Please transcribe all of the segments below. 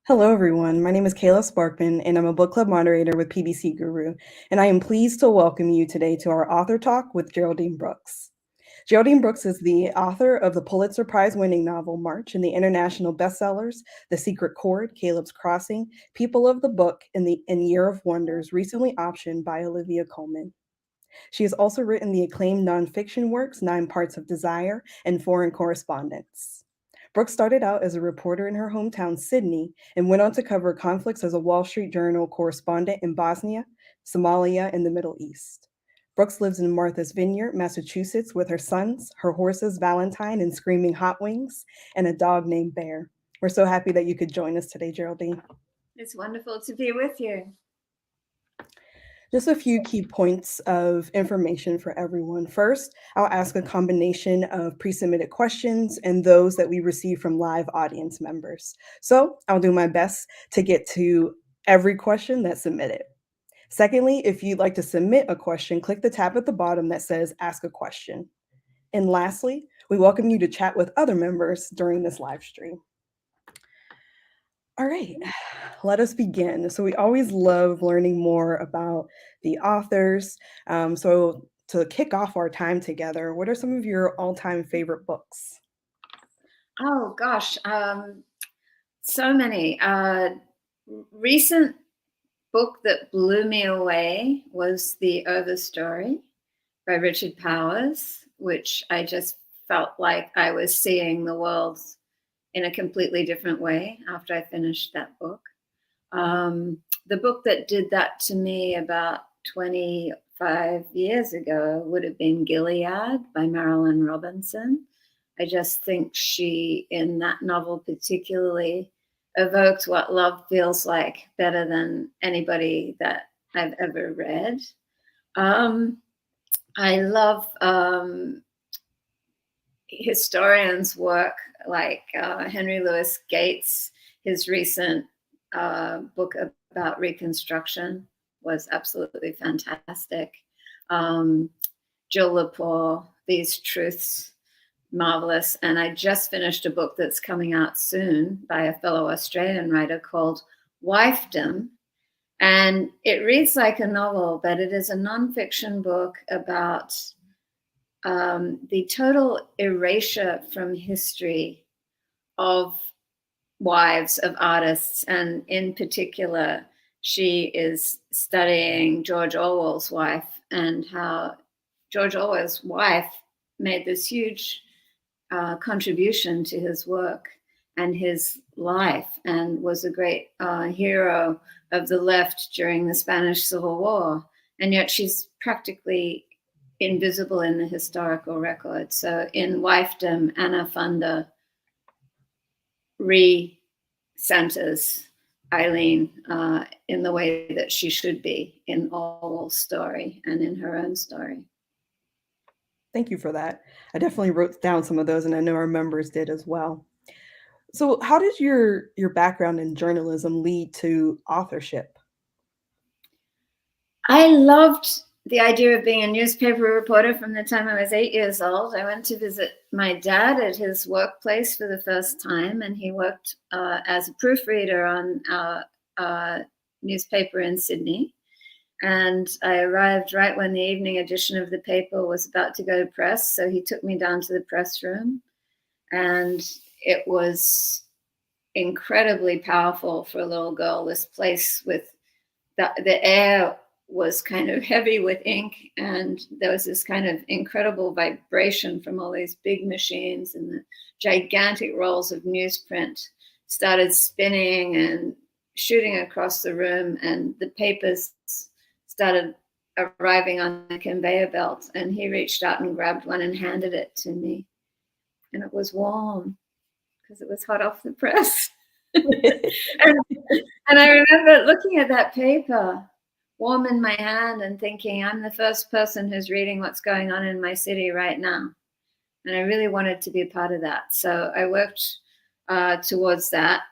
Hello, everyone. My name is Kayla Sparkman, and I'm a book club moderator with PBC Guru. And I am pleased to welcome you today to our author talk with Geraldine Brooks. Geraldine Brooks is the author of the Pulitzer Prize winning novel March and the international bestsellers The Secret Chord, Caleb's Crossing, People of the Book, and Year of Wonders, recently optioned by Olivia Colman. She has also written the acclaimed nonfiction works Nine Parts of Desire and Foreign Correspondence. Brooks started out as a reporter in her hometown, Sydney, and went on to cover conflicts as a Wall Street Journal correspondent in Bosnia, Somalia, and the Middle East. Brooks lives in Martha's Vineyard, Massachusetts, with her sons, her horses, Valentine and Screaming Hot Wings, and a dog named Bear. We're so happy that you could join us today, Geraldine. It's wonderful to be with you. Just a few key points of information for everyone. First, I'll ask a combination of pre-submitted questions and those that we receive from live audience members. So I'll do my best to get to every question that's submitted. Secondly, if you'd like to submit a question, click the tab at the bottom that says Ask a Question. And lastly, we welcome you to chat with other members during this live stream. All right, let us begin. So we always love learning more about the authors. So to kick off our time together, what are some of your all-time favorite books? Oh gosh, so many. Recent book that blew me away was The Overstory by Richard Powers, which I just felt like I was seeing the world in a completely different way after I finished that book. The book that did that to me about 25 years ago would have been Gilead by Marilyn Robinson. I just think she, in that novel particularly, evoked what love feels like better than anybody that I've ever read. I love historians' work like Henry Louis Gates. His recent book about Reconstruction was absolutely fantastic. Jill Lepore, These Truths, marvelous. And I just finished a book that's coming out soon by a fellow Australian writer called Wifedom. And it reads like a novel, but it is a nonfiction book about the total erasure from history of wives of artists. And in particular, she is studying George Orwell's wife and how George Orwell's wife made this huge contribution to his work and his life and was a great hero of the left during the Spanish Civil War. And yet she's practically invisible in the historical record. So in Wifedom, Anna Funder re-centers Eileen in the way that she should be in Orwell's story and in her own story. Thank you for that. I definitely wrote down some of those, and I know our members did as well. So how did your background in journalism lead to authorship? I loved the idea of being a newspaper reporter from the time I was 8 years old. I went to visit my dad at his workplace for the first time, and he worked as a proofreader on a newspaper in Sydney. And I arrived right when the evening edition of the paper was about to go to press. So he took me down to the press room, and it was incredibly powerful for a little girl. This place with the air was kind of heavy with ink, and there was this kind of incredible vibration from all these big machines, and the gigantic rolls of newsprint started spinning and shooting across the room, and the papers started arriving on the conveyor belt, and he reached out and grabbed one and handed it to me. And it was warm because it was hot off the press. and I remember looking at that paper, warm in my hand, and thinking, I'm the first person who's reading what's going on in my city right now. And I really wanted to be a part of that. So I worked towards that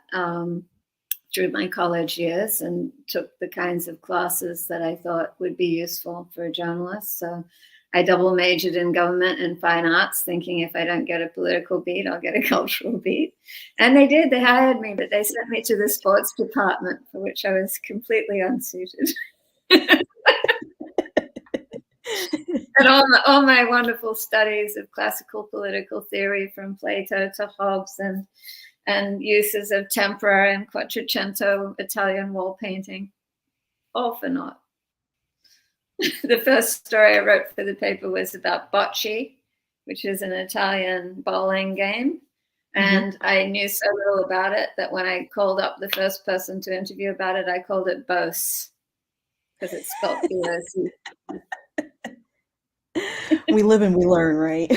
through my college years and took the kinds of classes that I thought would be useful for a journalist. So I double majored in government and fine arts, thinking if I don't get a political beat, I'll get a cultural beat. And they did. They hired me, but they sent me to the sports department, for which I was completely unsuited. And all my wonderful studies of classical political theory, from Plato to Hobbes, and uses of tempera and Quattrocento Italian wall painting, all for naught. The first story I wrote for the paper was about bocce, which is an Italian bowling game. And I knew so little about it that when I called up the first person to interview about it, I called it Bose, because it's spelled B-O-C. We live and we learn, right?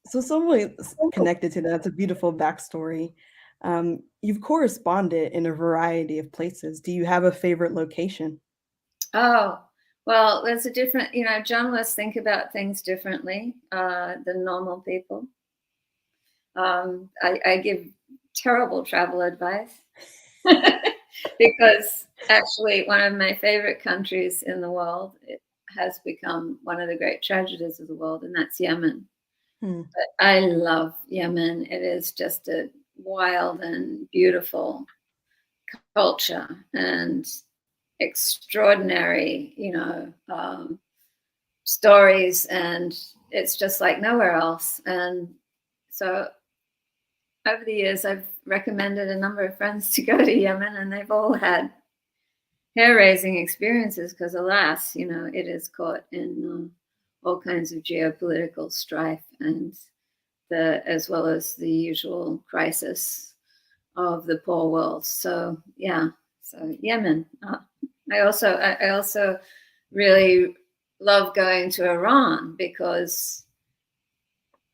So somewhat connected to that, that's a beautiful backstory. You've corresponded in a variety of places. Do you have a favorite location? Oh, well, there's a different, journalists think about things differently than normal people. I give terrible travel advice because actually one of my favorite countries in the world, it has become one of the great tragedies of the world, and that's Yemen. But I love Yemen. It is just a wild and beautiful culture and extraordinary, stories, and it's just like nowhere else. And so over the years, I've recommended a number of friends to go to Yemen, and they've all had hair-raising experiences because, alas, it is caught in all kinds of geopolitical strife, and as well as the usual crisis of the poor world. So yeah, so Yemen. I also really love going to Iran, because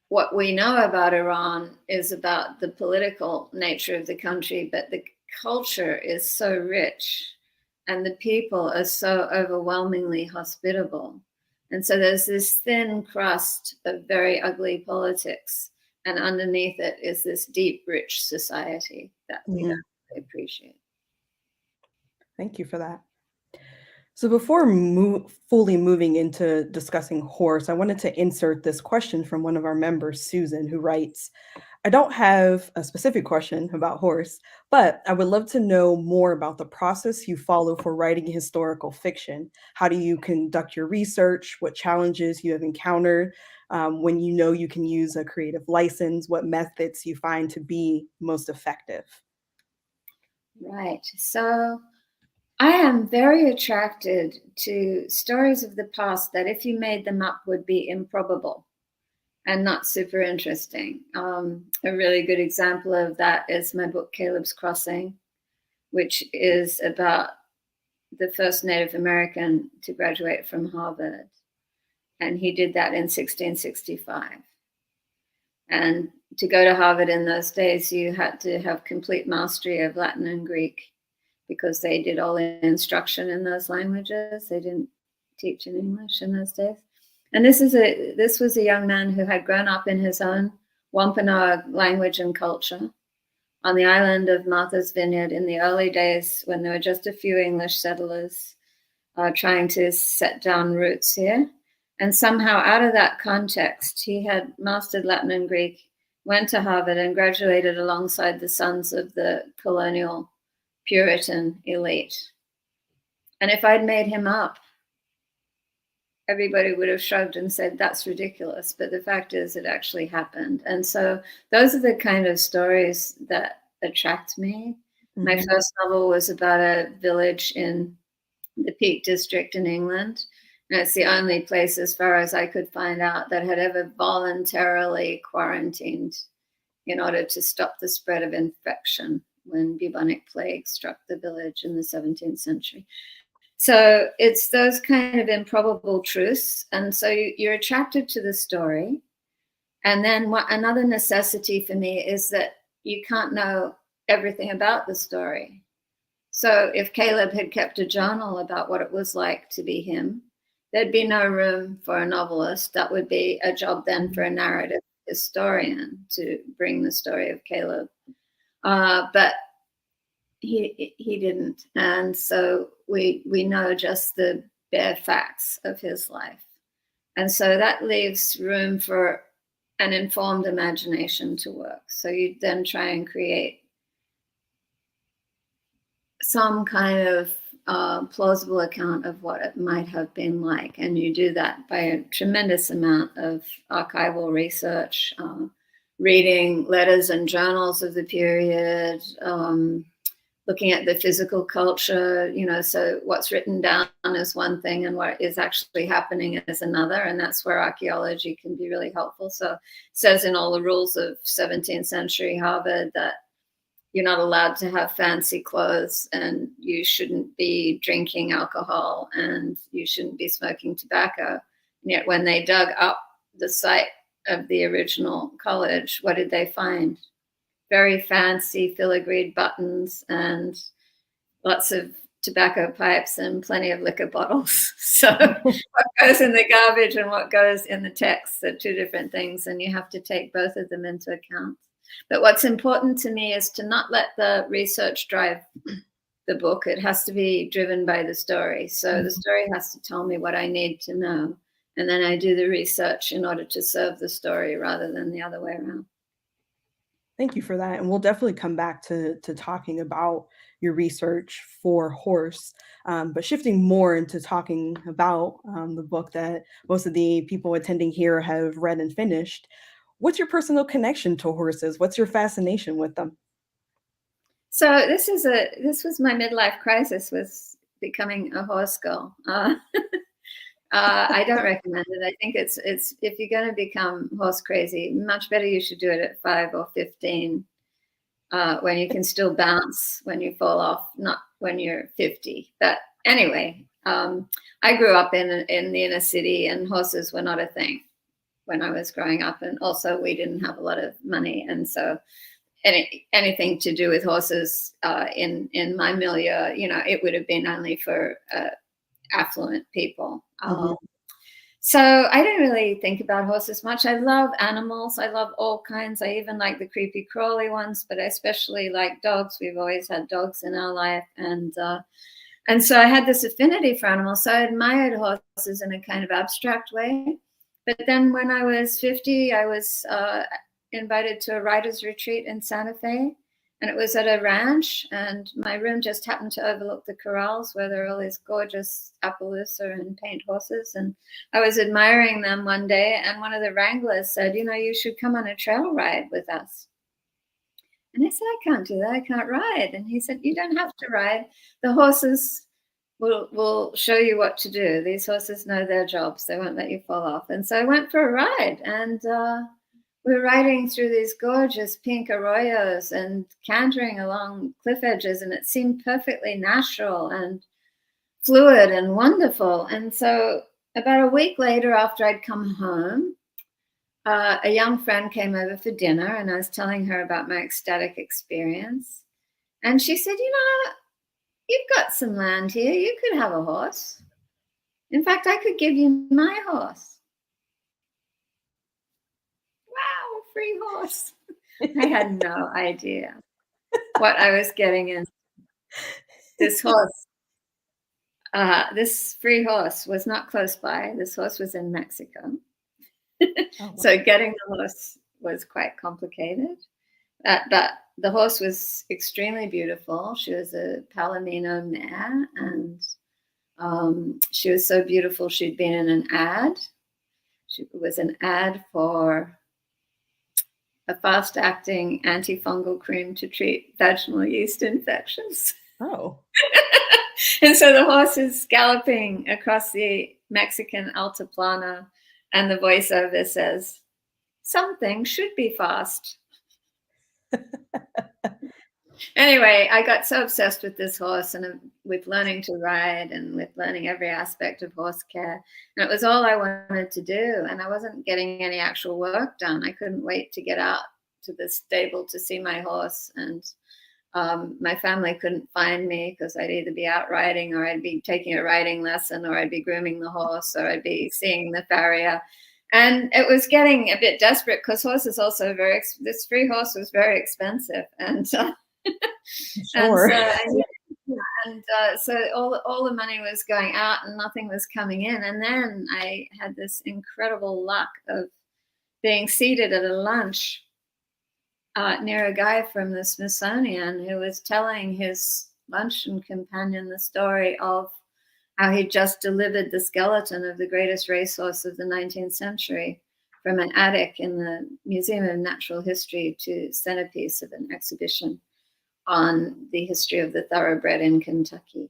what we know about Iran is about the political nature of the country, but the culture is so rich and the people are so overwhelmingly hospitable. And so there's this thin crust of very ugly politics, and underneath it is this deep, rich society that we don't really appreciate. Thank you for that. So before fully moving into discussing horse, I wanted to insert this question from one of our members, Susan, who writes, I don't have a specific question about horse, but I would love to know more about the process you follow for writing historical fiction. How do you conduct your research? What challenges you have encountered? When you know you can use a creative license, what methods you find to be most effective? Right. So I am very attracted to stories of the past that, if you made them up, would be improbable and not super interesting. A really good example of that is my book, Caleb's Crossing, which is about the first Native American to graduate from Harvard. And he did that in 1665. And to go to Harvard in those days, you had to have complete mastery of Latin and Greek, because they did all the instruction in those languages. They didn't teach in English in those days. And this was a young man who had grown up in his own Wampanoag language and culture on the island of Martha's Vineyard in the early days, when there were just a few English settlers trying to set down roots here. And somehow, out of that context, he had mastered Latin and Greek, went to Harvard, and graduated alongside the sons of the colonial Puritan elite. And if I'd made him up, everybody would have shrugged and said, that's ridiculous. But the fact is, it actually happened. And so those are the kind of stories that attract me. My first novel was about a village in the Peak District in England. And it's the only place, as far as I could find out, that had ever voluntarily quarantined in order to stop the spread of infection when bubonic plague struck the village in the 17th century. So it's those kind of improbable truths. And so you're attracted to the story. And then another necessity for me is that you can't know everything about the story. So if Caleb had kept a journal about what it was like to be him, there'd be no room for a novelist. That would be a job then for a narrative historian to bring the story of Caleb. But he didn't. And so we know just the bare facts of his life. And so that leaves room for an informed imagination to work. So you then try and create some kind of plausible account of what it might have been like. And you do that by a tremendous amount of archival research, reading letters and journals of the period, looking at the physical culture, you know, so what's written down is one thing and what is actually happening is another. And that's where archaeology can be really helpful. So it says in all the rules of 17th century Harvard that you're not allowed to have fancy clothes and you shouldn't be drinking alcohol and you shouldn't be smoking tobacco. And yet when they dug up the site of the original college, what did they find? Very fancy filigreed buttons and lots of tobacco pipes and plenty of liquor bottles. So what goes in the garbage and what goes in the text are two different things, and you have to take both of them into account. But what's important to me is to not let the research drive the book. It has to be driven by the story. So the story has to tell me what I need to know, and then I do the research in order to serve the story rather than the other way around. Thank you for that. And we'll definitely come back to talking about your research for horse, but shifting more into talking about the book that most of the people attending here have read and finished. What's your personal connection to horses? What's your fascination with them? So this was my midlife crisis, was becoming a horse girl. I don't recommend it. I think it's if you're going to become horse crazy, much better you should do it at 5 or 15, when you can still bounce when you fall off, not when you're 50. But anyway, I grew up in the inner city, and horses were not a thing when I was growing up, and also we didn't have a lot of money, and so anything to do with horses in my milieu, you know, it would have been only for affluent people. So I didn't really think about horses much. I love animals. I love all kinds. I even like the creepy crawly ones, but I especially like dogs. We've always had dogs in our life. And so I had this affinity for animals. So I admired horses in a kind of abstract way. But then when I was 50, I was invited to a writer's retreat in Santa Fe. And it was at a ranch, and my room just happened to overlook the corrals where there are all these gorgeous Appaloosa and paint horses. And I was admiring them one day, and one of the wranglers said, you know, you should come on a trail ride with us. And I said, I can't do that. I can't ride. And he said, you don't have to ride. The horses will show you what to do. These horses know their jobs. They won't let you fall off. And so I went for a ride, and we were riding through these gorgeous pink arroyos and cantering along cliff edges, and it seemed perfectly natural and fluid and wonderful. And so about a week later, after I'd come home, a young friend came over for dinner, and I was telling her about my ecstatic experience. And she said, you know, you've got some land here. You could have a horse. In fact, I could give you my horse. Wow, free horse. I had no idea what I was getting in. This horse, this free horse was not close by. This horse was in Mexico. Oh, wow. So getting the horse was quite complicated. But the horse was extremely beautiful. She was a Palomino mare, and she was so beautiful she'd been in an ad. She was an ad for a fast-acting antifungal cream to treat vaginal yeast infections. Oh. And so the horse is galloping across the Mexican Altiplano, and the voiceover says, something should be fast. Anyway, I got so obsessed with this horse and with learning to ride and with learning every aspect of horse care. And it was all I wanted to do. And I wasn't getting any actual work done. I couldn't wait to get out to the stable to see my horse. And my family couldn't find me because I'd either be out riding, or I'd be taking a riding lesson, or I'd be grooming the horse, or I'd be seeing the farrier. And it was getting a bit desperate because horses also this free horse was very expensive. And And Sure. so so all the money was going out and nothing was coming in. And then I had this incredible luck of being seated at a lunch near a guy from the Smithsonian who was telling his luncheon companion the story of how he just delivered the skeleton of the greatest racehorse of the 19th century from an attic in the Museum of Natural History to centerpiece of an exhibition on the history of the thoroughbred in Kentucky.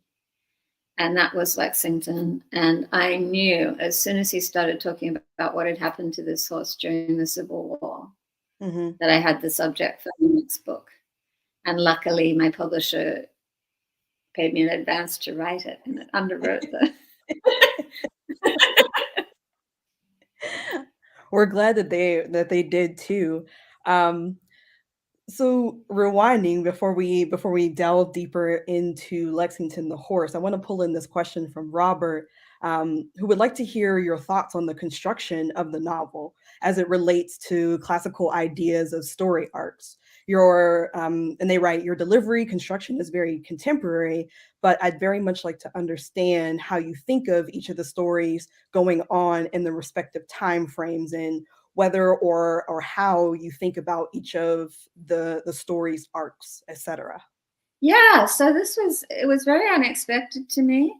And that was Lexington. And I knew as soon as he started talking about what had happened to this horse during the Civil War, that I had the subject for the next book. And luckily, my publisher paid me in advance to write it, and it underwrote the. We're glad that they did too. So rewinding before we delve deeper into Lexington the horse, I want to pull in this question from Robert, who would like to hear your thoughts on the construction of the novel as it relates to classical ideas of story arcs. And they write, your delivery construction is very contemporary, but I'd very much like to understand how you think of each of the stories going on in the respective time frames and whether or how you think about each of the story's arcs, etc. Yeah, so it was very unexpected to me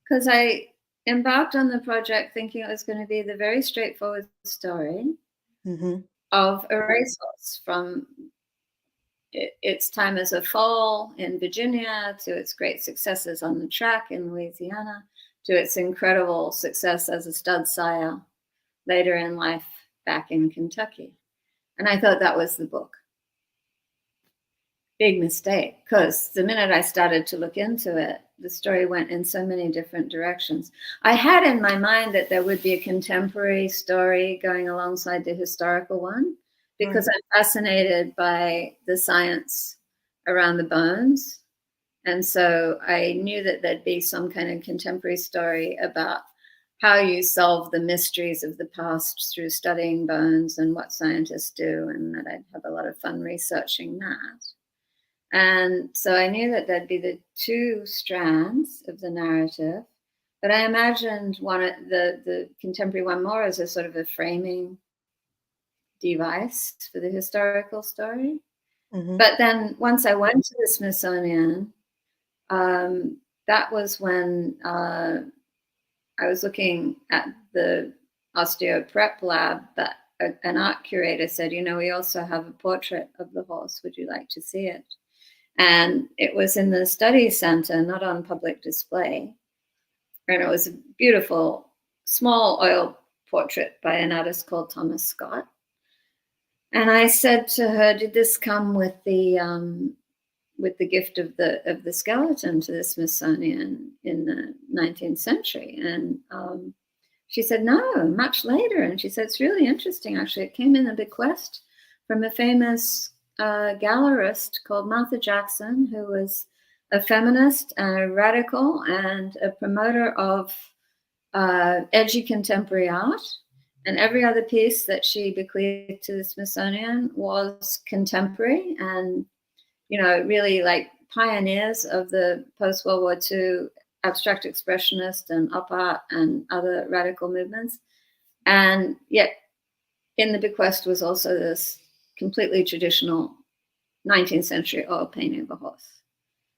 because I embarked on the project thinking it was going to be the very straightforward story of a racehorse from its time as a foal in Virginia to its great successes on the track in Louisiana to its incredible success as a stud sire later in life back in Kentucky. And I thought that was the book. Big mistake, because the minute I started to look into it, the story went in so many different directions. I had in my mind that there would be a contemporary story going alongside the historical one, because I'm fascinated by the science around the bones. And so I knew that there'd be some kind of contemporary story about how you solve the mysteries of the past through studying bones and what scientists do, and that I'd have a lot of fun researching that. And so I knew that there'd be the two strands of the narrative, but I imagined the contemporary one more as a sort of a framing device for the historical story. But then once I went to the Smithsonian, that was when I was looking at the osteo prep lab, but an art curator said, we also have a portrait of the horse. Would you like to see it? And it was in the study center, not on public display. And it was a beautiful, small oil portrait by an artist called Thomas Scott. And I said to her, did this come with the gift of the skeleton to the Smithsonian in the 19th century? And she said, no, much later. And she said, it's really interesting, actually. It came in a bequest from a famous gallerist called Martha Jackson, who was a feminist and a radical and a promoter of edgy contemporary art. And every other piece that she bequeathed to the Smithsonian was contemporary and, really like pioneers of the post-World War II abstract expressionist and op art and other radical movements. And yet in the bequest was also this completely traditional 19th century oil painting of a horse.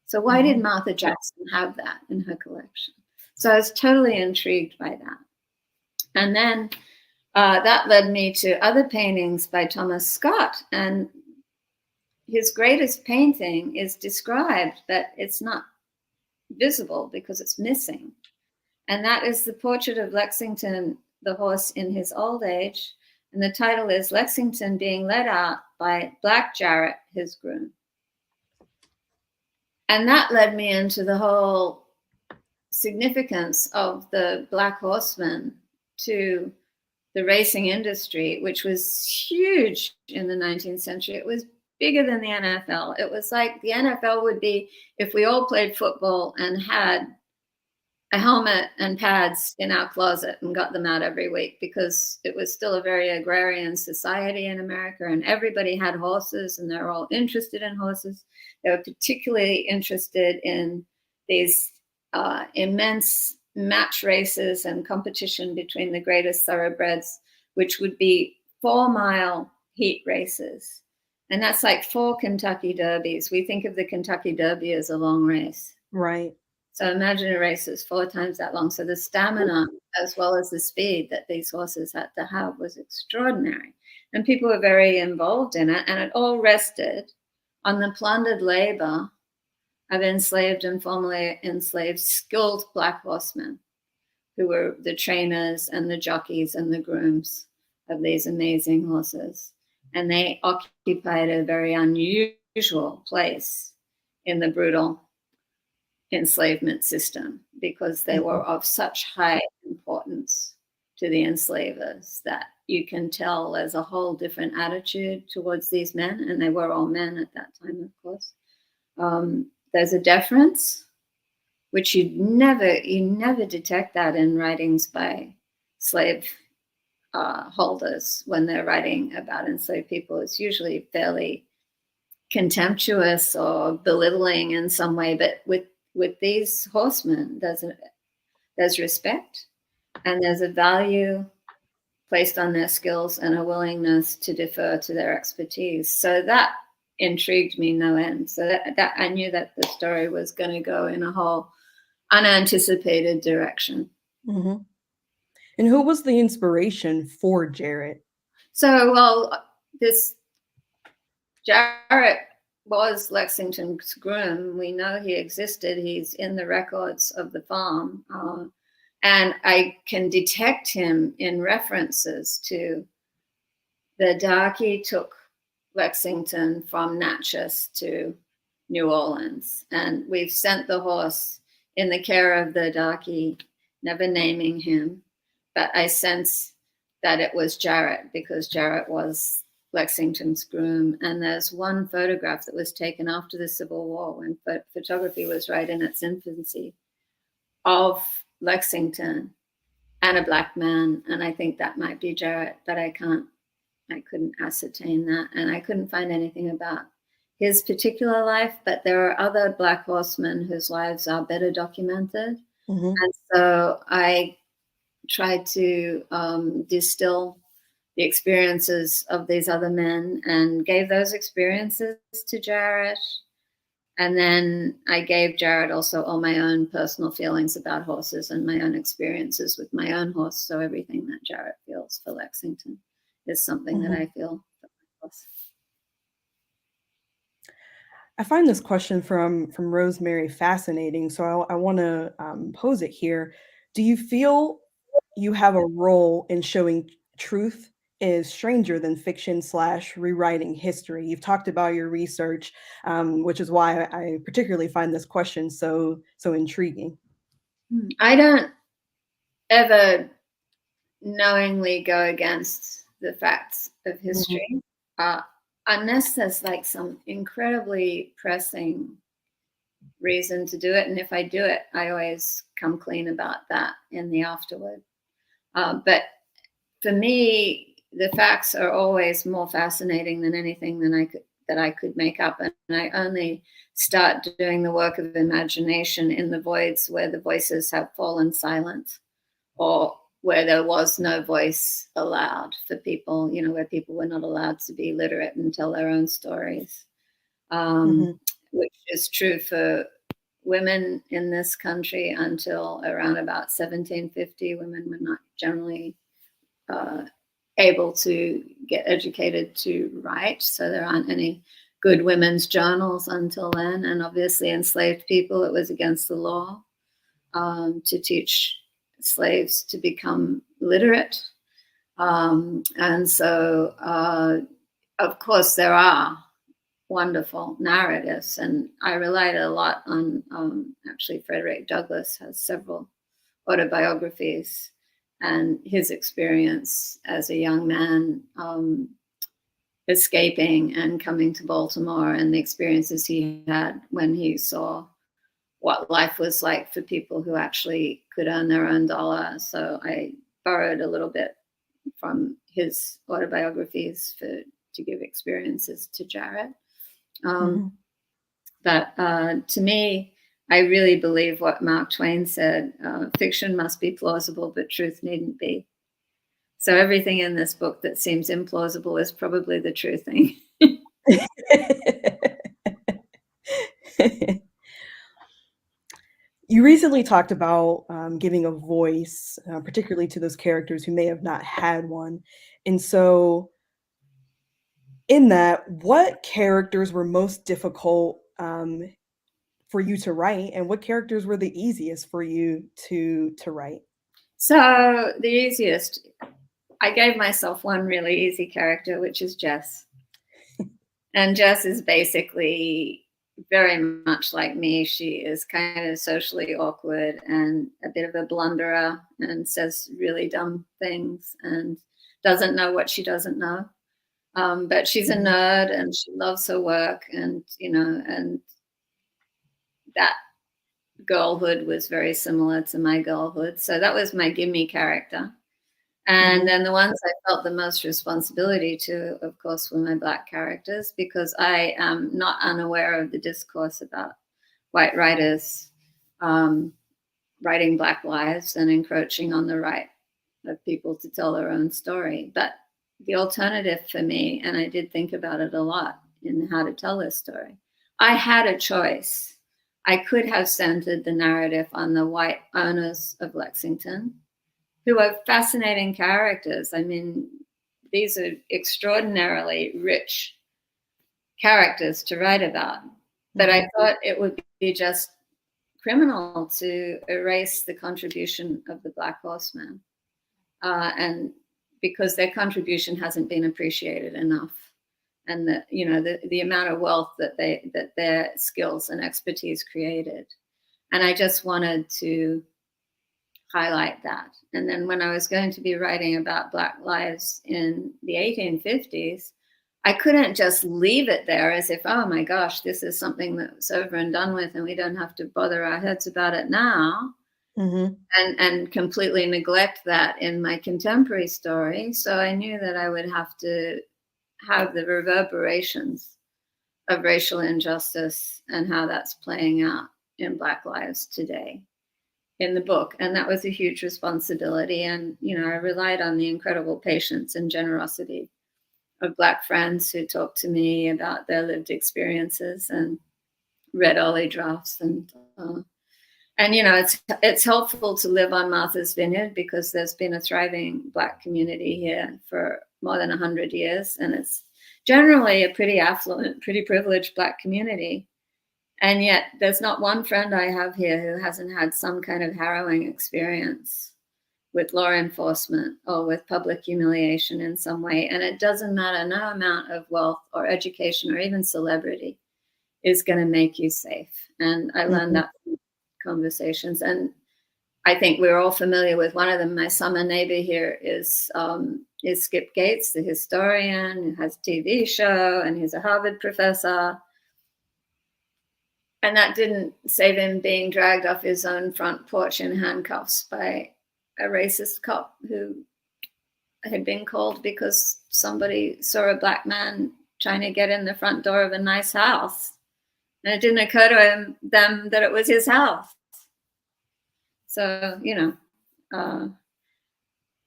So why did Martha Jackson have that in her collection? So I was totally intrigued by that. And then that led me to other paintings by Thomas Scott. And his greatest painting is described, but it's not visible because it's missing. And that is the portrait of Lexington, the horse in his old age. And the title is Lexington Being Led Out by Black Jarret, his groom. And that led me into the whole significance of the Black Horseman to the racing industry, which was huge in the 19th century. It was bigger than the NFL. It was like the NFL would be if we all played football and had a helmet and pads in our closet and got them out every week, because it was still a very agrarian society in America, and everybody had horses and they were all interested in horses. They were particularly interested in these immense match races and competition between the greatest thoroughbreds, which would be 4-mile heat races. And that's like 4 Kentucky Derbies. We think of the Kentucky Derby as a long race. Right. So imagine a race that's 4 times that long. So the stamina as well as the speed that these horses had to have was extraordinary. And people were very involved in it. And it all rested on the plundered labor of enslaved and formerly enslaved skilled black horsemen, who were the trainers and the jockeys and the grooms of these amazing horses. And they occupied a very unusual place in the brutal enslavement system, because they were of such high importance to the enslavers that you can tell there's a whole different attitude towards these men, and they were all men at that time, of course. There's a deference, which you never detect that in writings by slave holders when they're writing about enslaved people. It's usually fairly contemptuous or belittling in some way, but with these horsemen, there's respect, and there's a value placed on their skills and a willingness to defer to their expertise. So that intrigued me no end. So that I knew that the story was going to go in a whole unanticipated direction. Mm-hmm. And who was the inspiration for Jarret? So, well, this Jarret was Lexington's groom. We know he existed. He's in the records of the farm. And I can detect him in references to the darky took Lexington from Natchez to New Orleans. And we've sent the horse in the care of the darky, never naming him. But I sense that it was Jarret, because Jarret was Lexington's groom. And there's one photograph that was taken after the Civil War, when photography was right in its infancy, of Lexington and a black man. And I think that might be Jarret, but I couldn't ascertain that. And I couldn't find anything about his particular life, but there are other black horsemen whose lives are better documented. Mm-hmm. And so I tried to distill the experiences of these other men and gave those experiences to Jarret. And then I gave Jarret also all my own personal feelings about horses and my own experiences with my own horse. So everything that Jarret feels for Lexington is something mm-hmm. that I feel for my horse. I find this question from Rosemary fascinating, so I want to pose it here. Do you feel you have a role in showing truth is stranger than fiction / rewriting history? You've talked about your research, which is why I particularly find this question so intriguing. I don't ever knowingly go against the facts of history, unless there's like some incredibly pressing reason to do it. And if I do it, I always come clean about that in the afterward. But for me, the facts are always more fascinating than anything that I could make up. And I only start doing the work of imagination in the voids where the voices have fallen silent, or where there was no voice allowed for people, where people were not allowed to be literate and tell their own stories, which is true for women in this country until around about 1750. Women were not generally able to get educated to write, so there aren't any good women's journals until then. And obviously enslaved people, it was against the law to teach slaves to become literate. And so, of course, there are wonderful narratives, and I relied a lot on, actually, Frederick Douglass has several autobiographies, and his experience as a young man escaping and coming to Baltimore, and the experiences he had when he saw what life was like for people who actually could earn their own dollar. So I borrowed a little bit from his autobiographies to give experiences to Jarret. But to me, I really believe what Mark Twain said, fiction must be plausible, but truth needn't be. So everything in this book that seems implausible is probably the true thing. You recently talked about giving a voice, particularly to those characters who may have not had one. And so, in that, what characters were most difficult for you to write, and what characters were the easiest for you to write? So the easiest, I gave myself one really easy character, which is Jess. And Jess is basically very much like me. She is kind of socially awkward and a bit of a blunderer and says really dumb things and doesn't know what she doesn't know. But she's a nerd and she loves her work, and and that girlhood was very similar to my girlhood. So that was my gimme character. And then the ones I felt the most responsibility to, of course, were my Black characters, because I am not unaware of the discourse about white writers writing Black lives and encroaching on the right of people to tell their own story. But the alternative for me, and I did think about it a lot in how to tell this story, I had a choice. I could have centered the narrative on the white owners of Lexington, who are fascinating characters. I mean, these are extraordinarily rich characters to write about. But I thought it would be just criminal to erase the contribution of the Black horseman, and because their contribution hasn't been appreciated enough, and the amount of wealth that their skills and expertise created. And I just wanted to highlight that. And then when I was going to be writing about Black lives in the 1850s, I couldn't just leave it there as if, oh my gosh, this is something that's over and done with and we don't have to bother our heads about it now, and completely neglect that in my contemporary story. So I knew that I would have to have the reverberations of racial injustice and how that's playing out in Black lives today in the book. And that was a huge responsibility. And, I relied on the incredible patience and generosity of Black friends who talked to me about their lived experiences and read early drafts. And it's helpful to live on Martha's Vineyard because there's been a thriving Black community here for more than 100 years. And it's generally a pretty affluent, pretty privileged Black community. And yet there's not one friend I have here who hasn't had some kind of harrowing experience with law enforcement or with public humiliation in some way. And it doesn't matter, no amount of wealth or education or even celebrity is going to make you safe. And I learned that from conversations. And I think we're all familiar with one of them. My summer neighbor here is Skip Gates, the historian who has a TV show, and he's a Harvard professor. And that didn't save him being dragged off his own front porch in handcuffs by a racist cop who had been called because somebody saw a Black man trying to get in the front door of a nice house. And it didn't occur to them that it was his house. So,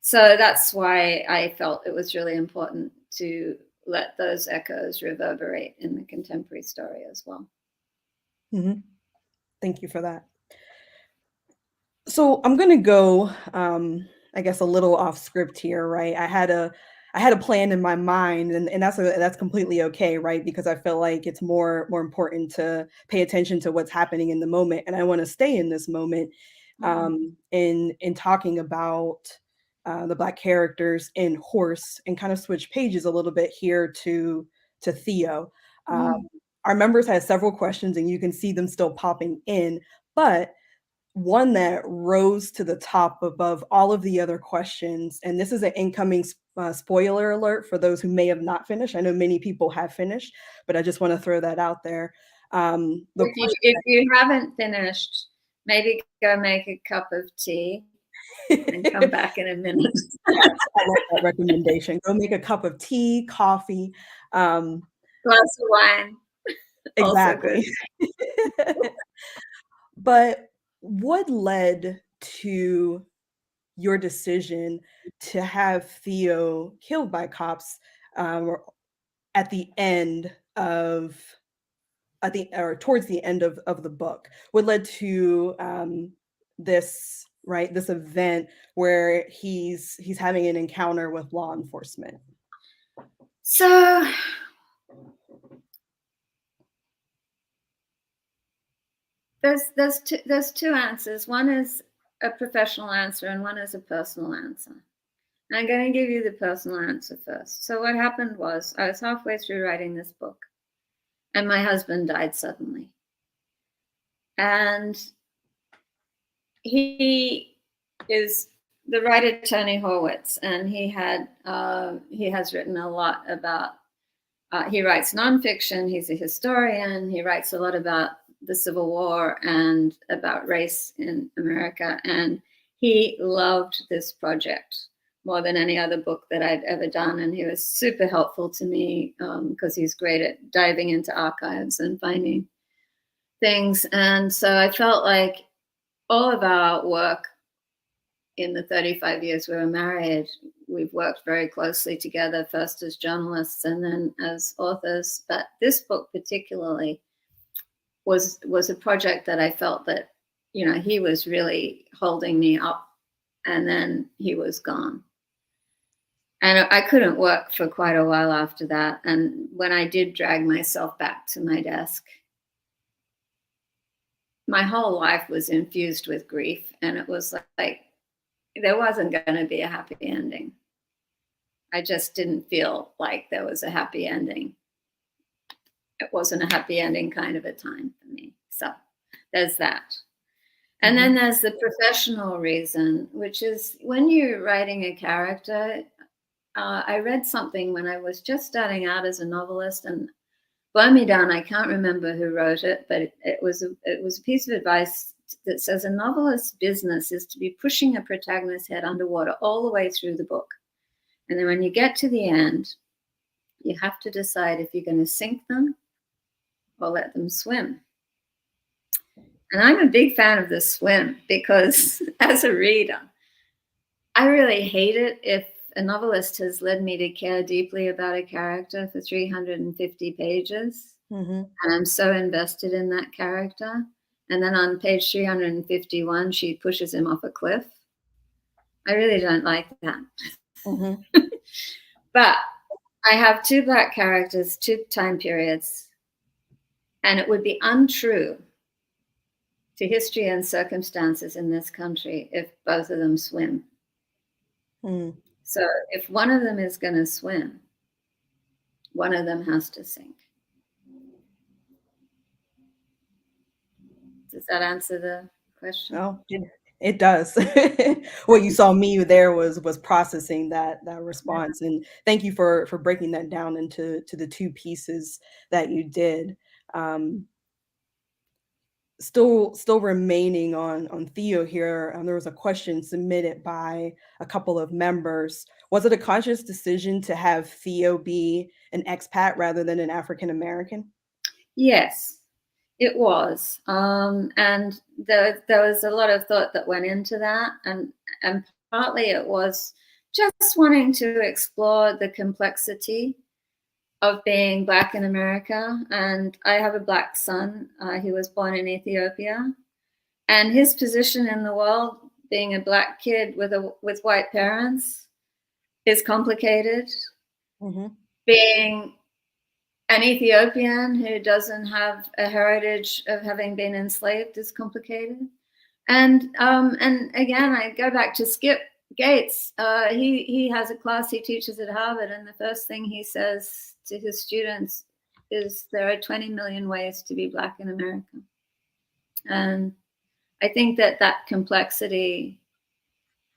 so that's why I felt it was really important to let those echoes reverberate in the contemporary story as well. Thank you for that. So I'm gonna go, I guess, a little off script here, right? I had a plan in my mind, and that's completely okay, right? Because I feel like it's more important to pay attention to what's happening in the moment, and I want to stay in this moment, in talking about the Black characters in Horse, and kind of switch pages a little bit here to Theo. Our members had several questions, and you can see them still popping in, but one that rose to the top above all of the other questions, and this is an incoming spoiler alert for those who may have not finished. I know many people have finished, but I just want to throw that out there. If you haven't finished, maybe go make a cup of tea and come back in a minute. I love that recommendation. Go make a cup of tea, coffee. Glass of wine. Exactly. But what led to your decision to have Theo killed by cops at the end of or towards the end of the book? What led to this this event where he's having an encounter with law enforcement? So there's two answers. One is a professional answer and one is a personal answer. And I'm going to give you the personal answer first. So what happened was I was halfway through writing this book and my husband died suddenly. And he is the writer Tony Horwitz, and he has written a lot about. He writes nonfiction. He's a historian. He writes a lot about the Civil War and about race in America. And he loved this project more than any other book that I'd ever done. And he was super helpful to me because he's great at diving into archives and finding things. And so I felt like all of our work in the 35 years we were married, we've worked very closely together, first as journalists and then as authors. But this book particularly was a project that I felt that, you know, he was really holding me up and then he was gone. And I couldn't work for quite a while after that. And when I did drag myself back to my desk, my whole life was infused with grief. And it was like, there wasn't going to be a happy ending. I just didn't feel like there was a happy ending. It wasn't a happy ending kind of a time for me. So there's that. And then there's the professional reason, which is when you're writing a character. I read something when I was just starting out as a novelist, and blow me down, I can't remember who wrote it, but it was a piece of advice that says a novelist's business is to be pushing a protagonist's head underwater all the way through the book. And then when you get to the end, you have to decide if you're going to sink them or let them swim. And I'm a big fan of the swim because as a reader, I really hate it if a novelist has led me to care deeply about a character for 350 pages. And I'm so invested in that character. And then on page 351, she pushes him off a cliff. I really don't like that. But I have two black characters, two time periods, and it would be untrue to history and circumstances in this country if both of them swim. So if one of them is going to swim, one of them has to sink. Does that answer the question? Oh, it does. What you saw me there was processing that response, and thank you for breaking that down into the two pieces that you did. Still remaining on Theo here, there was a question submitted by a couple of members. Was it a conscious decision to have Theo be an expat rather than an African American? Yes, it was. And there was a lot of thought that went into that. And partly it was just wanting to explore the complexity of being Black in America. And I have a Black son. He was born in Ethiopia. And his position in the world, being a Black kid with white parents, is complicated. Being an Ethiopian who doesn't have a heritage of having been enslaved is complicated. And again, I go back to Skip Gates. He has a class he teaches at Harvard, and the first thing he says to his students is there are 20 million ways to be Black in America. And I think that complexity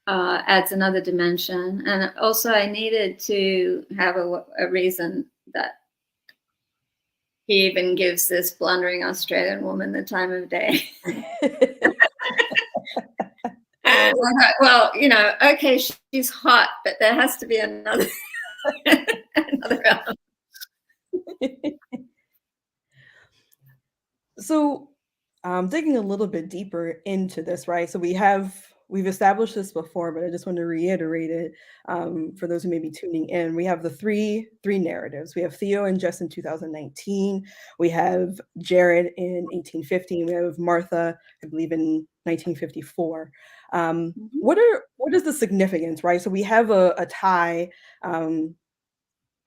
adds another dimension. And also I needed to have a reason that he even gives this blundering Australian woman the time of day. And I thought, well, okay, she's hot, but there has to be another another element. So, digging a little bit deeper into this, right? So we've established this before, but I just want to reiterate it for those who may be tuning in. We have the three narratives. We have Theo and Jess in 2019. We have Jarret in 1815. We have Martha, I believe, in 1954. What is the significance, right? So we have a tie.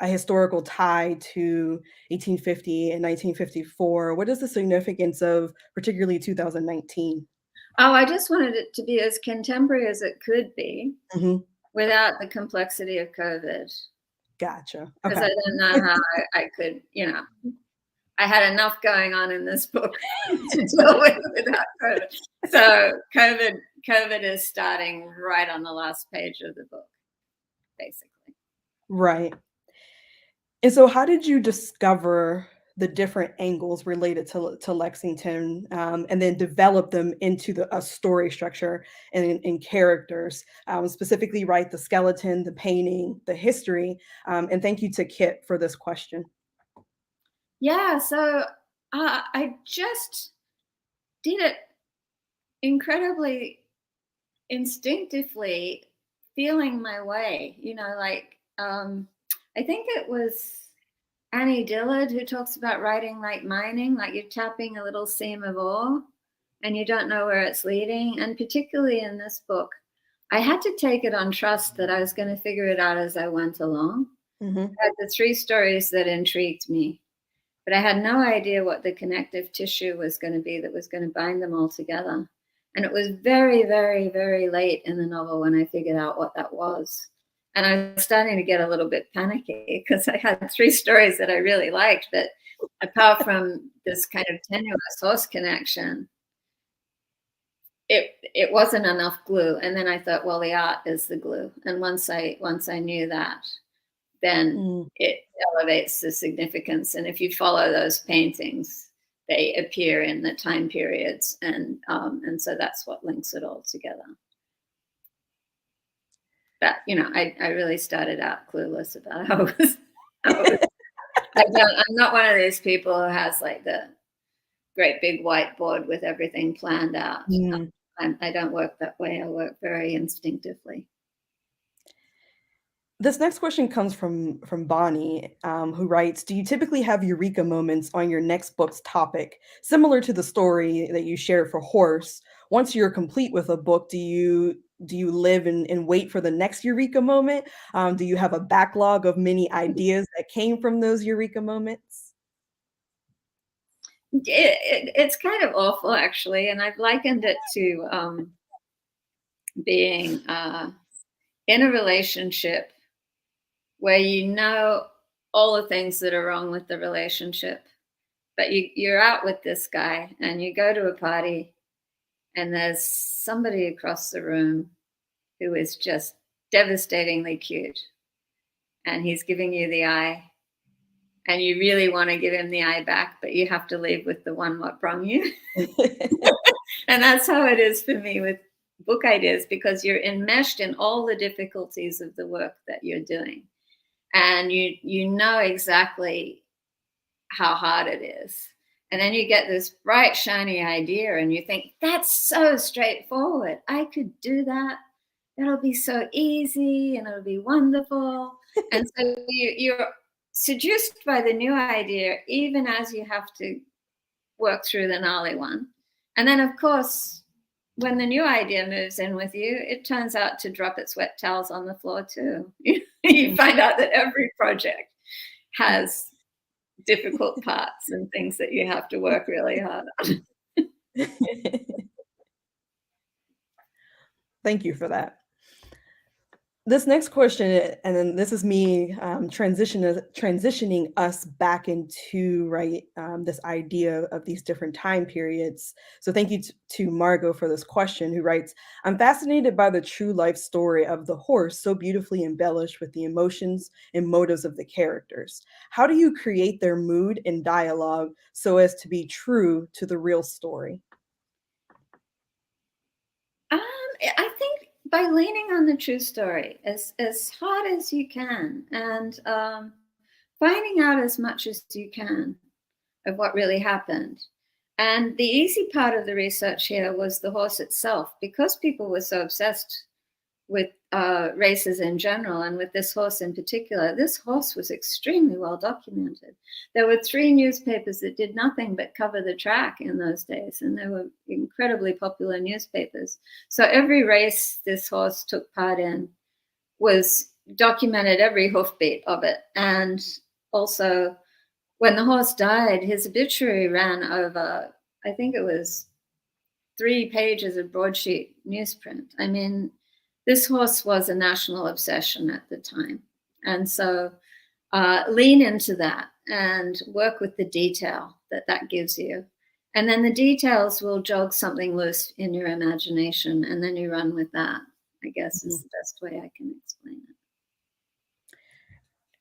A historical tie to 1850 and 1954. What is the significance of particularly 2019? Oh, I just wanted it to be as contemporary as it could be without the complexity of COVID. Gotcha. Because Okay. I don't know how I could, I had enough going on in this book to deal with without COVID. So COVID is starting right on the last page of the book, basically. Right. And so how did you discover the different angles related to Lexington, and then develop them into a story structure and characters, specifically, right, the skeleton, the painting, the history, and thank you to Kit for this question. Yeah, so I just did it incredibly instinctively, feeling my way, I think it was Annie Dillard who talks about writing like mining, like you're tapping a little seam of ore and you don't know where it's leading. And particularly in this book, I had to take it on trust that I was going to figure it out as I went along. I had the three stories that intrigued me, but I had no idea what the connective tissue was going to be that was going to bind them all together. And it was very, very, very late in the novel when I figured out what that was. And I was starting to get a little bit panicky because I had three stories that I really liked, but apart from this kind of tenuous horse connection, it wasn't enough glue. And then I thought, well, the art is the glue. And once I knew that, then it elevates the significance. And if you follow those paintings, they appear in the time periods, and so that's what links it all together. But I really started out clueless about how it was. I'm not one of these people who has like the great big whiteboard with everything planned out. I don't work that way. I work very instinctively. This next question comes from Bonnie, who writes, do you typically have eureka moments on your next book's topic, similar to the story that you shared for Horse? Once you're complete with a book, do you live and wait for the next eureka moment? Do you have a backlog of many ideas that came from those eureka moments? It's kind of awful, actually, and I've likened it to being in a relationship where you know all the things that are wrong with the relationship, but you're out with this guy and you go to a party and there's somebody across the room who is just devastatingly cute and he's giving you the eye and you really want to give him the eye back, but you have to leave with the one what brung you. And that's how it is for me with book ideas, because you're enmeshed in all the difficulties of the work that you're doing. And you know exactly how hard it is. And then you get this bright, shiny idea and you think, that's so straightforward. I could do that. It'll be so easy and it'll be wonderful. And so you're seduced by the new idea, even as you have to work through the gnarly one. And then, of course, when the new idea moves in with you, it turns out to drop its wet towels on the floor too. You find out that every project has difficult parts and things that you have to work really hard on. Thank you for that. this next question, and then this is me transitioning us back into this idea of these different time periods. So thank you to Margot for this question, who writes, "I'm fascinated by the true life story of the horse, so beautifully embellished with the emotions and motives of the characters. How do you create their mood and dialogue so as to be true to the real story?" I think by leaning on the true story as hard as you can, and finding out as much as you can of what really happened. And the easy part of the research here was the horse itself, because people were so obsessed with races in general and with this horse in particular. This horse was extremely well documented. There were 3 newspapers that did nothing but cover the track in those days, and they were incredibly popular newspapers. So every race this horse took part in was documented, every hoofbeat of it. And also, when the horse died, his obituary ran over, I think it was 3 pages of broadsheet newsprint. I mean, this horse was a national obsession at the time. And so lean into that and work with the detail that that gives you. And then the details will jog something loose in your imagination, and then you run with that, I guess, is the best way I can explain it.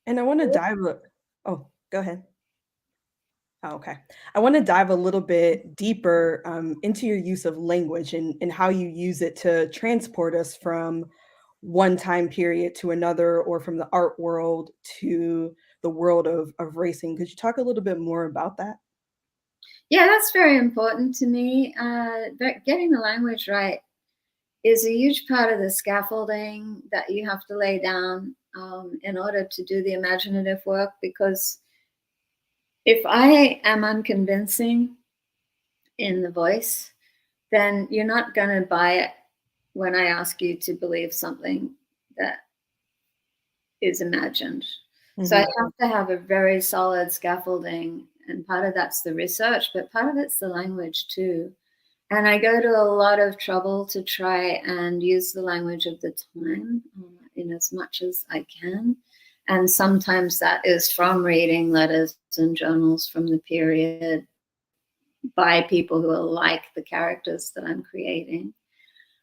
And I want to oh, go ahead. Oh, okay. I want to dive a little bit deeper into your use of language and how you use it to transport us from one time period to another, or from the art world to the world of racing. Could you talk a little bit more about that? Yeah, that's very important to me. Getting the language right is a huge part of the scaffolding that you have to lay down in order to do the imaginative work. Because if I am unconvincing in the voice, then you're not going to buy it when I ask you to believe something that is imagined. So I Mhm. have to have a very solid scaffolding, and part of that's the research, but part of it's the language too. And I go to a lot of trouble to try and use the language of the time in as much as I can. And sometimes that is from reading letters and journals from the period by people who are like the characters that I'm creating.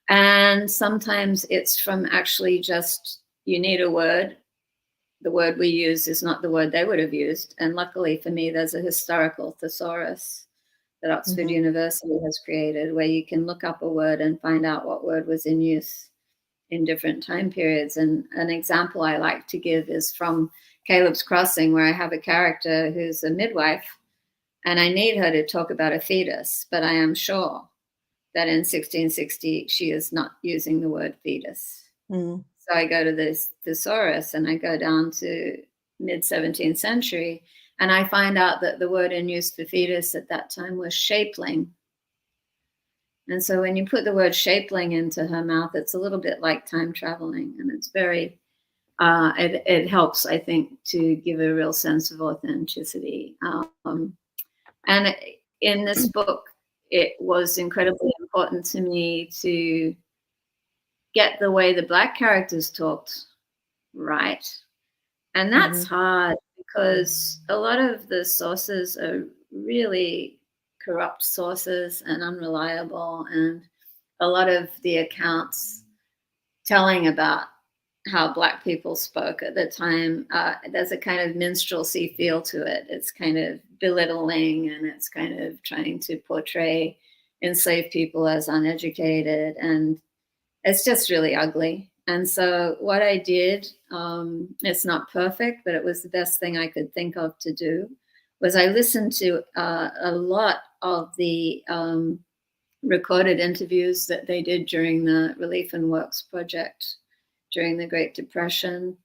And sometimes it's from actually just, you need a word. The word we use is not the word they would have used. And luckily for me, there's a historical thesaurus that Oxford Mhm. University has created, where you can look up a word and find out what word was in use in different time periods. And an example I like to give is from Caleb's Crossing, where I have a character who's a midwife, and I need her to talk about a fetus, but I am sure that in 1660 she is not using the word fetus. Mhm. So I go to this thesaurus and I go down to mid 17th century, and I find out that the word in use for fetus at that time was shapeling. And so when you put the word shapeling into her mouth, it's a little bit like time traveling, and it's very, it helps, I think, to give a real sense of authenticity. And in this book, it was incredibly important to me to get the way the Black characters talked right. And that's Mhm. hard because a lot of the sources are really corrupt sources and unreliable. And a lot of the accounts telling about how Black people spoke at the time, there's a kind of minstrelsy feel to it. It's kind of belittling, and it's kind of trying to portray enslaved people as uneducated. And it's just really ugly. And so what I did, it's not perfect, but it was the best thing I could think of to do, was I listened to a lot of the recorded interviews that they did during the Relief and Works project during the Great Depression,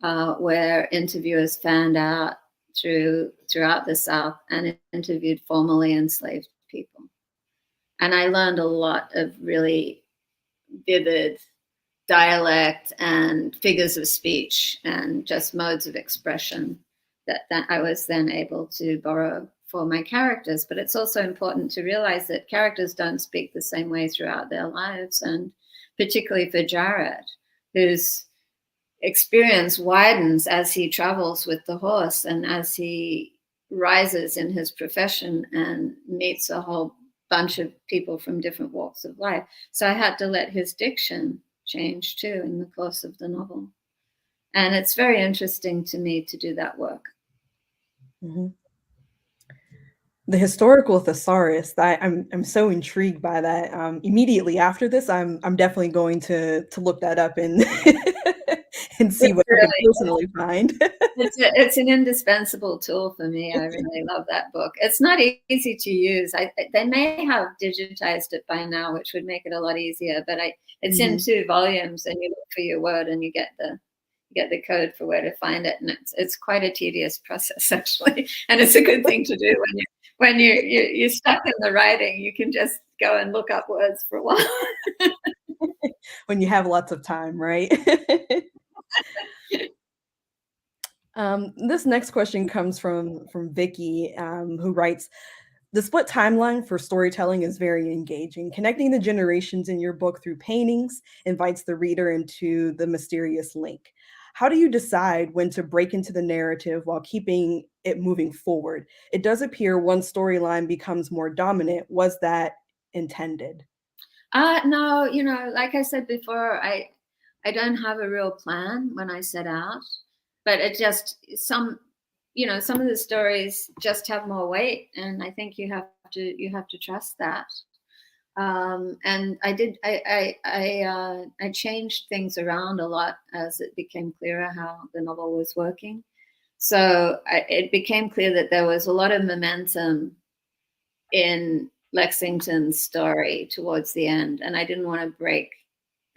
where interviewers found out throughout the South and interviewed formerly enslaved people. And I learned a lot of really vivid dialect and figures of speech and just modes of expression that I was then able to borrow for my characters. But it's also important to realize that characters don't speak the same way throughout their lives. And particularly for Jarret, who's experience widens as he travels with the horse and as he rises in his profession and meets a whole bunch of people from different walks of life. So I had to let his diction change too in the course of the novel. And it's very interesting to me to do that work. Mm-hmm. The historical thesaurus, I'm so intrigued by that. Immediately after this, I'm definitely going to look that up and and see It's what I can really personally find. it's an indispensable tool for me. I really love that book. It's not easy to use. They may have digitized it by now, which would make it a lot easier. But it's in 2 volumes, and you look for your word, and you get the code for where to find it, and it's quite a tedious process actually. And it's a good thing to do when you're stuck in the writing. You can just go and look up words for a while. When you have lots of time, right? This next question comes from Vicky, who writes, "The split timeline for storytelling is very engaging. Connecting the generations in your book through paintings invites the reader into the mysterious link. How do you decide when to break into the narrative while keeping it moving forward? It does appear one storyline becomes more dominant. Was that intended?" No, like I said before, I don't have a real plan when I set out, but it just some of the stories just have more weight, and I think you have to trust that. And I changed things around a lot as it became clearer how the novel was working. So it became clear that there was a lot of momentum in Lexington's story towards the end, and I didn't want to break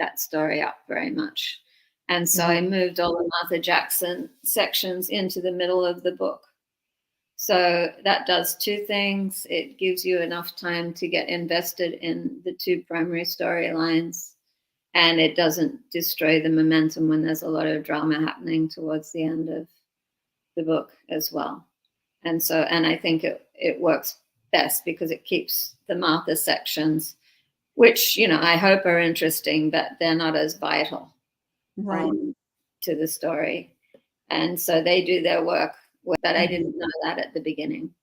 that story up very much. And so I moved all the Martha Jackson sections into the middle of the book. So that does 2 things. It gives you enough time to get invested in the 2 primary storylines, and it doesn't destroy the momentum when there's a lot of drama happening towards the end of the book as well. And I think it works best because it keeps the Martha sections, which, I hope are interesting, but they're not as vital Right. to the story. And so they do their work, but I didn't know that at the beginning.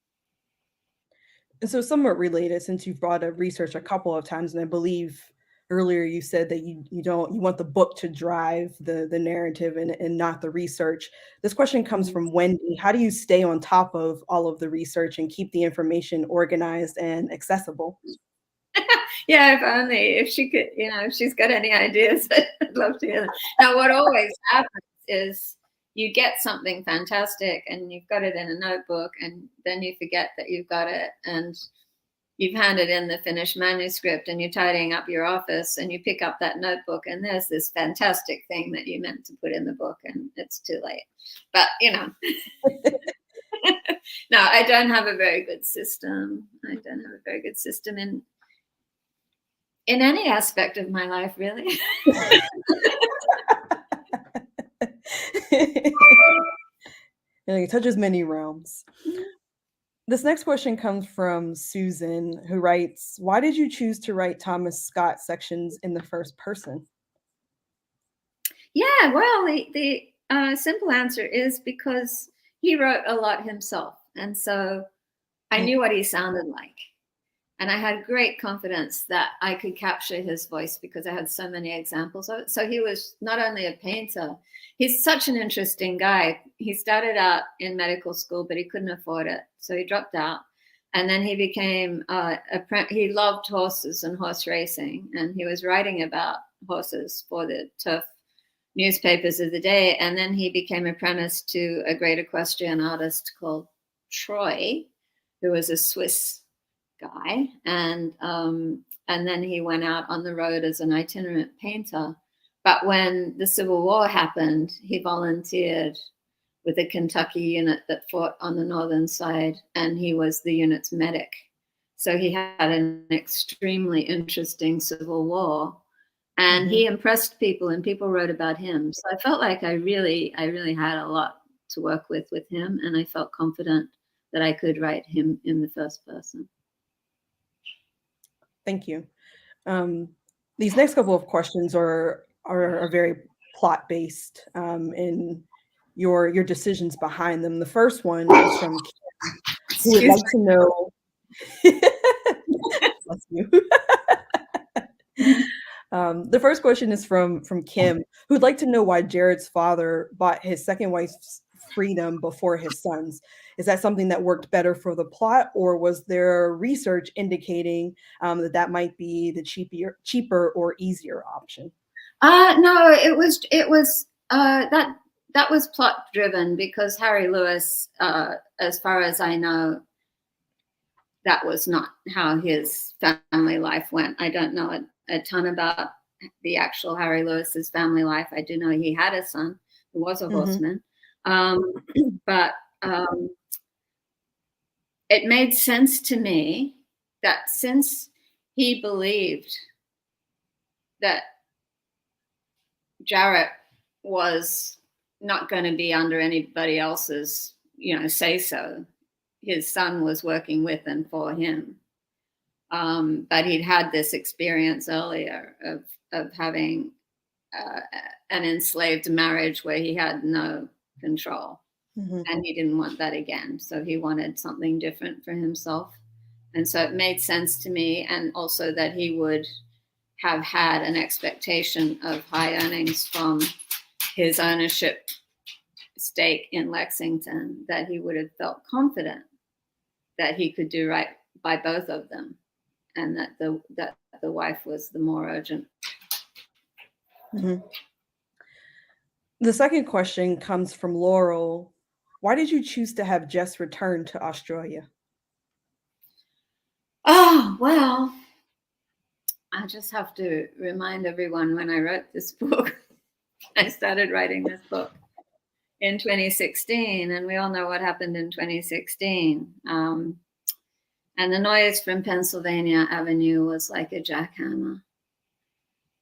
And so somewhat related, since you've brought up research a couple of times, and I believe earlier you said that you want the book to drive the narrative and not the research. This question comes from Wendy. How do you stay on top of all of the research and keep the information organized and accessible? Yeah, if she could, if she's got any ideas, I'd love to hear them. Now, what always happens is you get something fantastic and you've got it in a notebook, and then you forget that you've got it, and you've handed in the finished manuscript, and you're tidying up your office, and you pick up that notebook, and there's this fantastic thing that you meant to put in the book, and it's too late. But no, I don't have a very good system. I don't have a very good system in any aspect of my life, really. It touches many realms. This next question comes from Susan, who writes, "Why did you choose to write Thomas Scott sections in the first person?" Yeah, well, the simple answer is because he wrote a lot himself. And so I knew what he sounded like. And I had great confidence that I could capture his voice because I had so many examples of it. So he was not only a painter, he's such an interesting guy. He started out in medical school, but he couldn't afford it. So he dropped out. And then he became, he loved horses and horse racing. And he was writing about horses for the turf newspapers of the day. And then he became apprenticed to a great equestrian artist called Troy, who was a Swiss guy. And then he went out on the road as an itinerant painter. But when the Civil War happened, he volunteered with a Kentucky unit that fought on the northern side, and he was the unit's medic. So he had an extremely interesting Civil War, and he impressed people, and people wrote about him. So I felt like I really had a lot to work with him, and I felt confident that I could write him in the first person. Thank you. These next couple of questions are very plot based in your decisions behind them. The first one is from Kim, who would Excuse like to know. Bless you. me. The first question is from Kim, who'd like to know why Jarret's father bought his second wife's freedom before his son's. Is that something that worked better for the plot, or was there research indicating that that might be the cheaper or easier option? No, that was plot driven because Harry Lewis, as far as I know, that was not how his family life went. I don't know a ton about the actual Harry Lewis's family life. I do know he had a son who was a horseman, but it made sense to me that since he believed that Jarret was not going to be under anybody else's, say so. His son was working with and for him. But he'd had this experience earlier of having an enslaved marriage where he had no control. And he didn't want that again. So he wanted something different for himself. And so it made sense to me. And also that he would have had an expectation of high earnings from his ownership stake in Lexington, that he would have felt confident that he could do right by both of them, and that the wife was the more urgent. The second question comes from Laurel. Why did you choose to have Jess return to Australia? Oh, well, I just have to remind everyone when I wrote this book, I started writing this book in 2016, and we all know what happened in 2016. And the noise from Pennsylvania Avenue was like a jackhammer.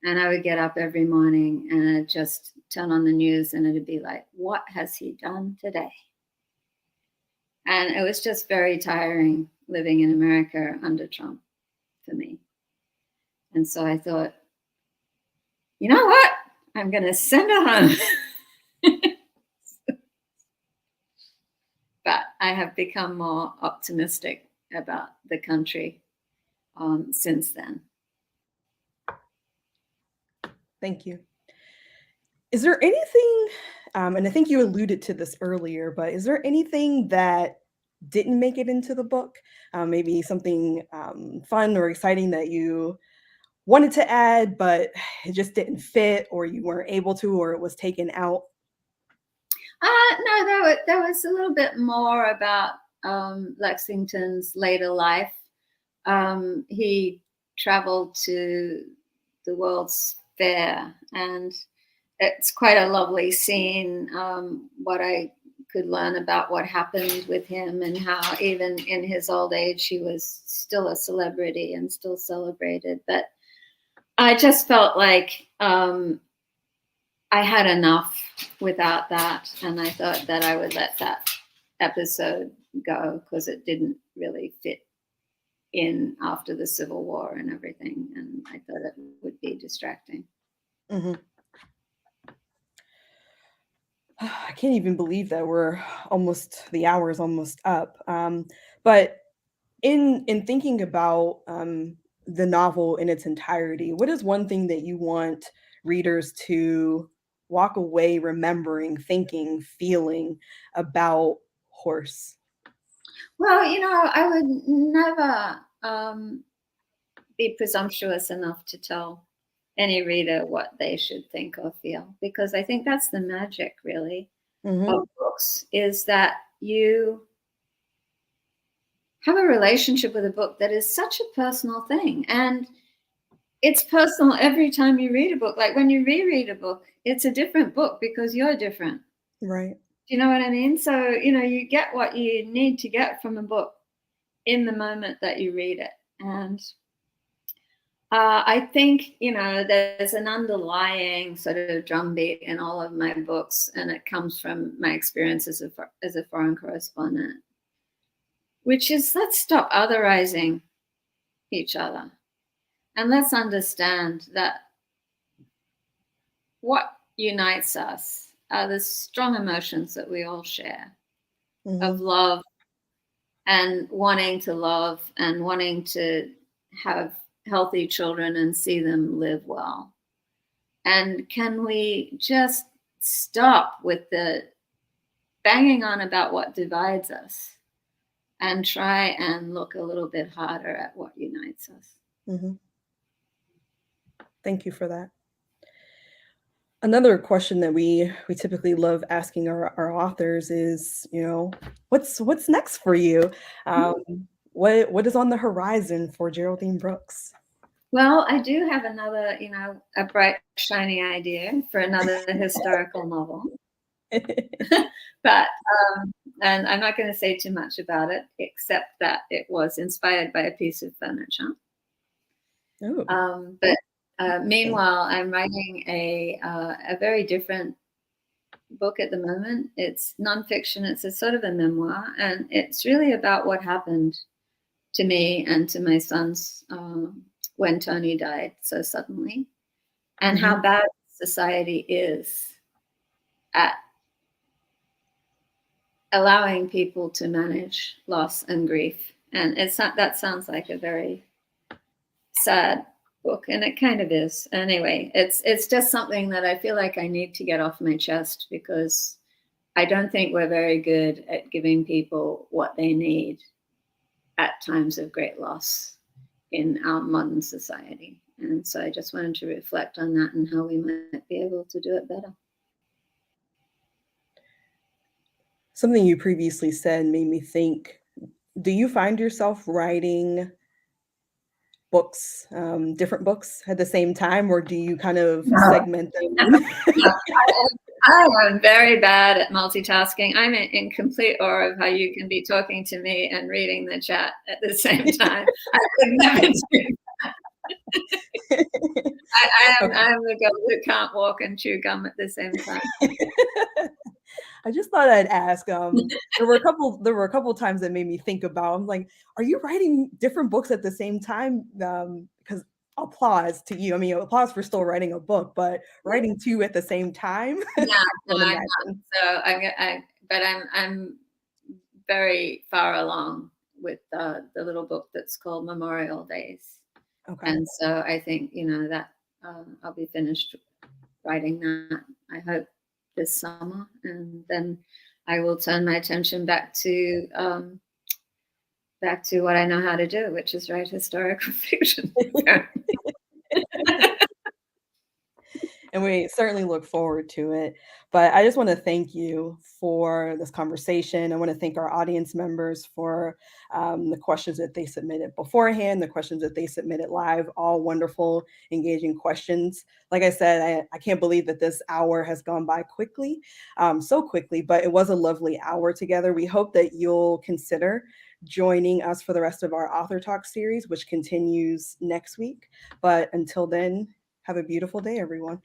And I would get up every morning and I'd just turn on the news and it'd be like, what has he done today? And it was just very tiring living in America under Trump for me. And so I thought, you know what? I'm going to send her home. But I have become more optimistic about the country since then. Thank you. Is there anything, and I think you alluded to this earlier, but is there anything that didn't make it into the book? Maybe something fun or exciting that you wanted to add, but it just didn't fit, or you weren't able to, or it was taken out? No, there was a little bit more about Lexington's later life. He traveled to the World's Fair, and it's quite a lovely scene. What I could learn about what happened with him and how even in his old age, he was still a celebrity and still celebrated. But I just felt like I had enough without that. And I thought that I would let that episode go because it didn't really fit in after the Civil War and everything. And I thought it would be distracting. I can't even believe that the hour is almost up. But in thinking about the novel in its entirety, what is one thing that you want readers to walk away remembering, thinking, feeling about Horse? Well, I would never be presumptuous enough to tell any reader what they should think or feel, because I think that's the magic, really, of books, is that you have a relationship with a book that is such a personal thing. And it's personal every time you read a book. Like when you reread a book, it's a different book because you're different. Right. Do you know what I mean? So, you get what you need to get from a book in the moment that you read it. And I think, there's an underlying sort of drumbeat in all of my books, and it comes from my experience as a foreign correspondent, which is, let's stop otherizing each other. And let's understand that what unites us are the strong emotions that we all share of Mm-hmm. love and wanting to love and wanting to have healthy children and see them live well. And can we just stop with the banging on about what divides us and try and look a little bit harder at what unites us? Mm-hmm. Thank you for that. Another question that we typically love asking our authors is, what's next for you? Um, what is on the horizon for Geraldine Brooks? Well, I do have another, a bright, shiny idea for another historical novel. But, and I'm not going to say too much about it, except that it was inspired by a piece of furniture. Oh, But meanwhile, I'm writing a very different book at the moment. It's nonfiction. It's a sort of a memoir, and it's really about what happened to me and to my sons when Tony died so suddenly, and how bad society is at allowing people to manage loss and grief. And it's not, that sounds like a very sad book, and it kind of is. Anyway, it's just something that I feel like I need to get off my chest, because I don't think we're very good at giving people what they need at times of great loss in our modern society. And so I just wanted to reflect on that and how we might be able to do it better. Something you previously said made me think, do you find yourself writing books, different books at the same time, or do you kind of segment them? I am very bad at multitasking. I'm in complete awe of how you can be talking to me and reading the chat at the same time. I could never do that. I'm the girl who can't walk and chew gum at the same time. I just thought I'd ask. There were a couple times that made me think about. I'm like, are you writing different books at the same time? Because applause to you. I mean, applause for still writing a book, but writing two at the same time. No, Can't I'm not. imagine. So I'm very far along with the little book that's called Memorial Days. Okay. And so I think, that I'll be finished writing that, I hope, this summer. And then I will turn my attention back to what I know how to do, which is write historical fiction. And we certainly look forward to it. But I just want to thank you for this conversation. I want to thank our audience members for the questions that they submitted beforehand, the questions that they submitted live, all wonderful, engaging questions. Like I said, I can't believe that this hour has gone by quickly, so quickly, but it was a lovely hour together. We hope that you'll consider joining us for the rest of our Author Talk series, which continues next week. But until then, have a beautiful day, everyone.